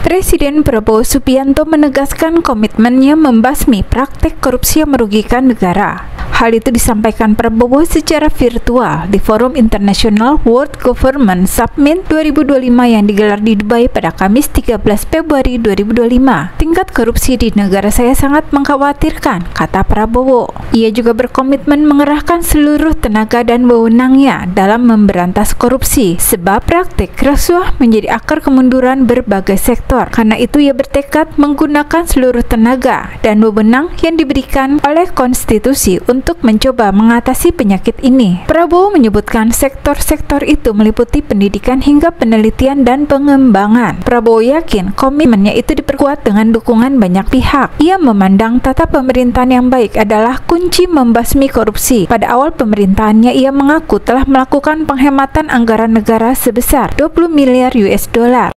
Presiden Prabowo Subianto menegaskan komitmennya membasmi praktek korupsi yang merugikan negara. Hal itu disampaikan Prabowo secara virtual di Forum International World Government Summit 2025 yang digelar di Dubai pada Kamis 13 Februari 2025. Tingkat korupsi di negara saya sangat mengkhawatirkan, kata Prabowo. Ia juga berkomitmen mengerahkan seluruh tenaga dan wewenangnya dalam memberantas korupsi, sebab praktik rasuah menjadi akar kemunduran berbagai sektor. Karena itu ia bertekad menggunakan seluruh tenaga dan wewenang yang diberikan oleh konstitusi untuk mencoba mengatasi penyakit ini. Prabowo menyebutkan sektor-sektor itu meliputi pendidikan hingga penelitian dan pengembangan. Prabowo yakin komitmennya itu diperkuat dengan dukungan banyak pihak. Ia memandang tata pemerintahan yang baik adalah kunci membasmi korupsi. Pada awal pemerintahannya ia mengaku telah melakukan penghematan anggaran negara sebesar 20 miliar US dollar.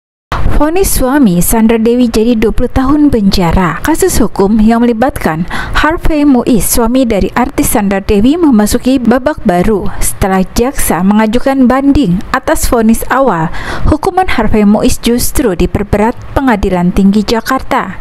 Vonis suami Sandra Dewi jadi 20 tahun penjara. Kasus hukum yang melibatkan Harvey Muiz, suami dari artis Sandra Dewi, memasuki babak baru setelah jaksa mengajukan banding atas vonis awal. Hukuman Harvey Muiz justru diperberat Pengadilan Tinggi Jakarta.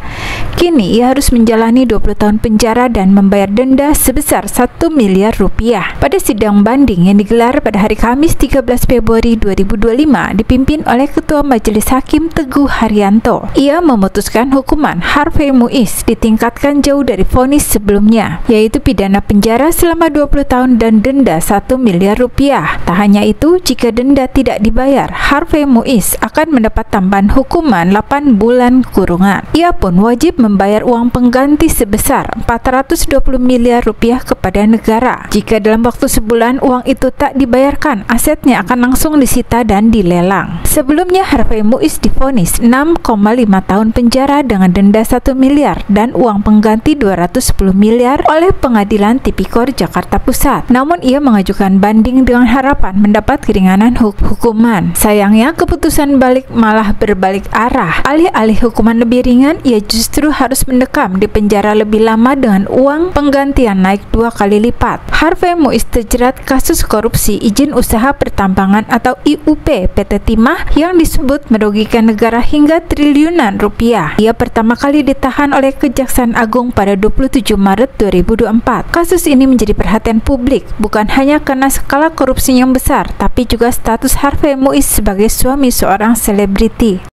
Kini ia harus menjalani 20 tahun penjara dan membayar denda sebesar 1 miliar rupiah. Pada sidang banding yang digelar pada hari Kamis 13 Februari 2025 dipimpin oleh Ketua Majelis Hakim Teguh Haryanto. Ia memutuskan hukuman Harvey Muiz ditingkatkan jauh dari vonis sebelumnya, yaitu pidana penjara selama 20 tahun dan denda 1 miliar rupiah. Tak hanya itu, jika denda tidak dibayar, Harvey Muiz akan mendapat tambahan hukuman 8 bulan kurungan. Ia pun wajib membayar uang pengganti sebesar 420 miliar rupiah kepada negara. Jika dalam waktu sebulan uang itu tak dibayarkan, asetnya akan langsung disita dan dilelang. Sebelumnya Harvey Muiz divonis 6,5 tahun penjara dengan denda 1 miliar dan uang pengganti 210 miliar oleh Pengadilan Tipikor Jakarta Pusat. Namun ia mengajukan banding dengan harapan mendapat keringanan hukuman. Sayangnya keputusan balik malah berbalik arah. Alih-alih hukuman lebih ringan, ia justru harus mendekam di penjara lebih lama dengan uang penggantian naik 2 kali lipat. Harvey Muiz terjerat kasus korupsi izin usaha pertambangan atau IUP PT Timah yang disebut merugikan negara hingga triliunan rupiah. Ia pertama kali ditahan oleh Kejaksaan Agung pada 27 Maret 2024. Kasus ini menjadi perhatian publik bukan hanya karena skala korupsi yang besar, tapi juga status Harvey Muiz sebagai suami seorang selebriti.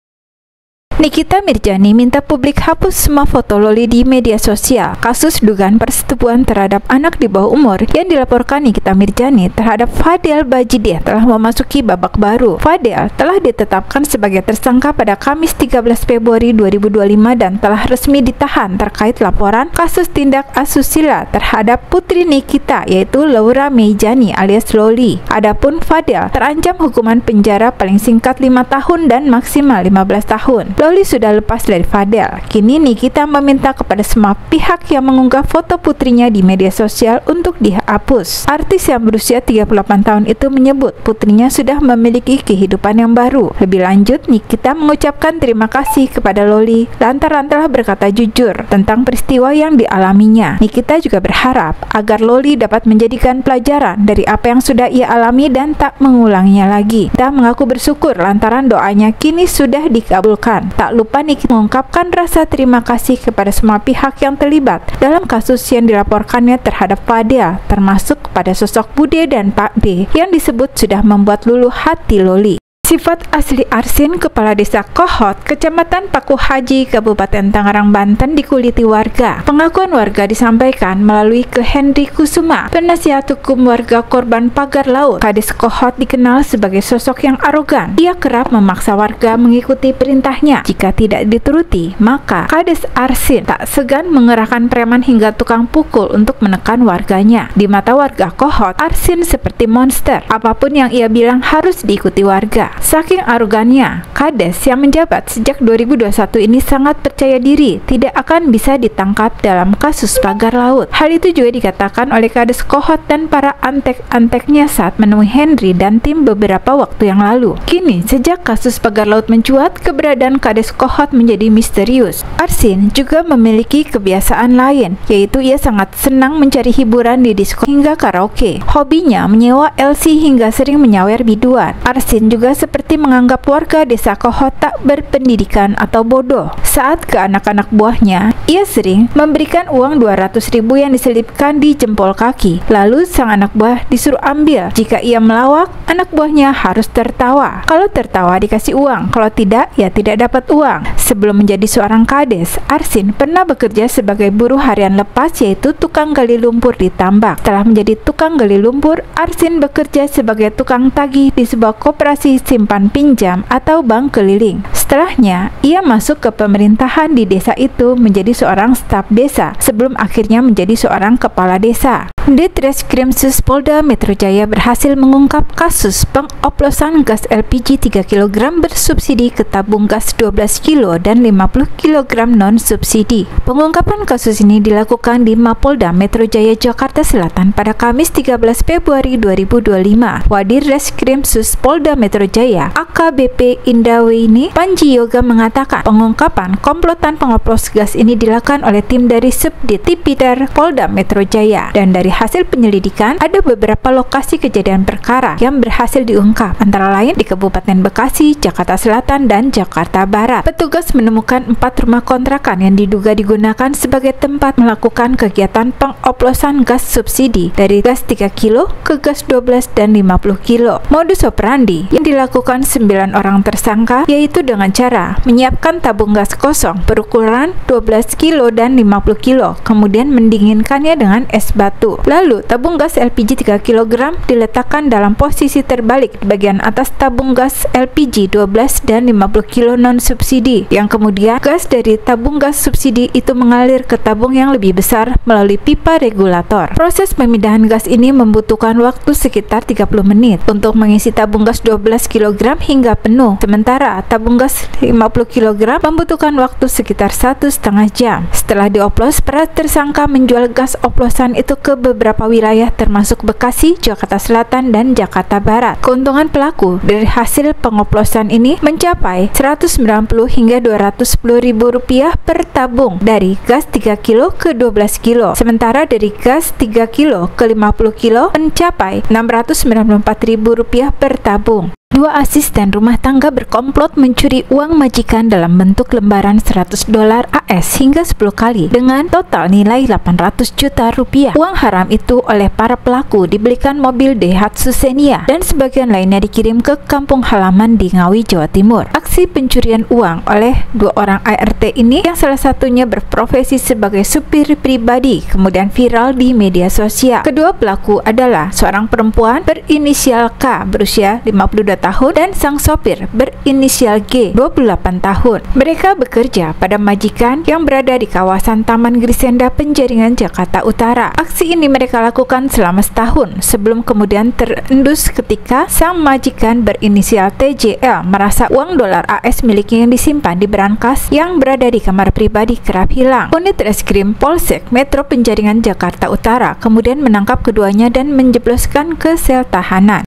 Nikita Mirjani minta publik hapus semua foto Loli di media sosial. Kasus dugaan persetubuhan terhadap anak di bawah umur yang dilaporkan Nikita Mirjani terhadap Fadel Bajideh telah memasuki babak baru. Fadel telah ditetapkan sebagai tersangka pada Kamis 13 Februari 2025 dan telah resmi ditahan terkait laporan kasus tindak asusila terhadap putri Nikita, yaitu Laura Meijani alias Loli. Adapun Fadel terancam hukuman penjara paling singkat 5 tahun dan maksimal 15 tahun. Loli sudah lepas dari Fadel. Kini Nikita meminta kepada semua pihak yang mengunggah foto putrinya di media sosial untuk dihapus. Artis yang berusia 38 tahun itu menyebut putrinya sudah memiliki kehidupan yang baru. Lebih lanjut, Nikita mengucapkan terima kasih kepada Loli lantaran telah berkata jujur tentang peristiwa yang dialaminya. Nikita juga berharap agar Loli dapat menjadikan pelajaran dari apa yang sudah ia alami dan tak mengulanginya lagi. Dia mengaku bersyukur lantaran doanya kini sudah dikabulkan. Tak lupa Nikita mengungkapkan rasa terima kasih kepada semua pihak yang terlibat dalam kasus yang dilaporkannya terhadap Fadel, termasuk kepada sosok Bude dan Pak D yang disebut sudah membuat luluh hati Loli. Sifat asli Arsin, kepala desa Kohot, Kecamatan Paku Haji, Kabupaten Tangerang, Banten, dikuliti warga. Pengakuan warga disampaikan melalui ke Henry Kusuma, penasihat hukum warga korban pagar laut. Kades Kohot dikenal sebagai sosok yang arogan. Ia kerap memaksa warga mengikuti perintahnya. Jika tidak dituruti, maka Kades Arsin tak segan mengerahkan preman hingga tukang pukul untuk menekan warganya. Di mata warga Kohot, Arsin seperti monster. Apapun yang ia bilang harus diikuti warga. Saking arogannya, Kades yang menjabat sejak 2021 ini sangat percaya diri tidak akan bisa ditangkap dalam kasus pagar laut. Hal itu juga dikatakan oleh Kades Kohot dan para antek-anteknya saat menemui Henry dan tim beberapa waktu yang lalu. Kini, sejak kasus pagar laut mencuat, keberadaan Kades Kohot menjadi misterius. Arsin juga memiliki kebiasaan lain, yaitu ia sangat senang mencari hiburan di disko hingga karaoke. Hobinya menyewa LC hingga sering menyawer biduan. Arsin juga seperti menganggap warga desa Koho tak berpendidikan atau bodoh. Saat ke anak-anak buahnya, ia sering memberikan uang 200.000 yang diselipkan di jempol kaki. Lalu sang anak buah disuruh ambil. Jika ia melawak, anak buahnya harus tertawa. Kalau tertawa dikasih uang, kalau tidak, ya tidak dapat uang. Sebelum menjadi seorang kades, Arsin pernah bekerja sebagai buruh harian lepas, yaitu tukang gali lumpur di tambak. Setelah menjadi tukang gali lumpur, Arsin bekerja sebagai tukang tagih di sebuah koperasi simpan pinjam atau bank keliling. Setelahnya, ia masuk ke pemerintahan di desa itu menjadi seorang staf desa sebelum akhirnya menjadi seorang kepala desa. Ditreskrimsus Polda Metro Jaya berhasil mengungkap kasus pengoplosan gas LPG 3 kg bersubsidi ke tabung gas 12 kg dan 50 kg non-subsidi. Pengungkapan kasus ini dilakukan di Mapolda Metro Jaya Jakarta Selatan pada Kamis 13 Februari 2025. Wadir Reskrimsus Polda Metro Jaya AKBP Indaweni Panji Yoga mengatakan pengungkapan komplotan pengoplos gas ini dilakukan oleh tim dari Subdit Tipiter Polda Metro Jaya, dan dari hasil penyelidikan ada beberapa lokasi kejadian perkara yang berhasil diungkap, antara lain di Kabupaten Bekasi, Jakarta Selatan, dan Jakarta Barat. Petugas menemukan 4 rumah kontrakan yang diduga digunakan sebagai tempat melakukan kegiatan pengoplosan gas subsidi dari gas 3 kg ke gas 12 dan 50 kg. Modus operandi yang dilakukan 9 orang tersangka yaitu dengan cara menyiapkan tabung gas kosong berukuran 12 kg dan 50 kg, kemudian mendinginkannya dengan es batu. Lalu tabung gas LPG 3 kg diletakkan dalam posisi terbalik di bagian atas tabung gas LPG 12 dan 50 kg non-subsidi, yang kemudian gas dari tabung gas subsidi itu mengalir ke tabung yang lebih besar melalui pipa regulator. Proses pemindahan gas ini membutuhkan waktu sekitar 30 menit untuk mengisi tabung gas 12 kg hingga penuh, sementara tabung gas 50 kg membutuhkan waktu sekitar 1,5 jam. Setelah dioplos, para tersangka menjual gas oplosan itu ke beberapa wilayah termasuk Bekasi, Jakarta Selatan, dan Jakarta Barat. Keuntungan pelaku dari hasil pengoplosan ini mencapai 190 hingga 210 ribu rupiah per tabung dari gas 3 kg ke 12 kg, sementara dari gas 3 kg ke 50 kg mencapai 694 ribu rupiah per tabung. 2 asisten rumah tangga berkomplot mencuri uang majikan dalam bentuk lembaran $100 AS hingga 10 kali dengan total nilai 800 juta rupiah. Uang haram itu oleh para pelaku dibelikan mobil Daihatsu Xenia dan sebagian lainnya dikirim ke kampung halaman di Ngawi, Jawa Timur. Aksi pencurian uang oleh 2 orang ART ini, yang salah satunya berprofesi sebagai supir pribadi, kemudian viral di media sosial. Kedua pelaku adalah seorang perempuan berinisial K berusia 52 tahun dan sang sopir berinisial G 28 tahun. Mereka bekerja pada majikan yang berada di kawasan Taman Grisenda, Penjaringan, Jakarta Utara. Aksi ini mereka lakukan selama setahun sebelum kemudian terendus ketika sang majikan berinisial TJL merasa uang dolar AS miliknya yang disimpan di berangkas yang berada di kamar pribadi kerap hilang. Unit Reskrim Polsek Metro Penjaringan, Jakarta Utara kemudian menangkap keduanya dan menjebloskan ke sel tahanan.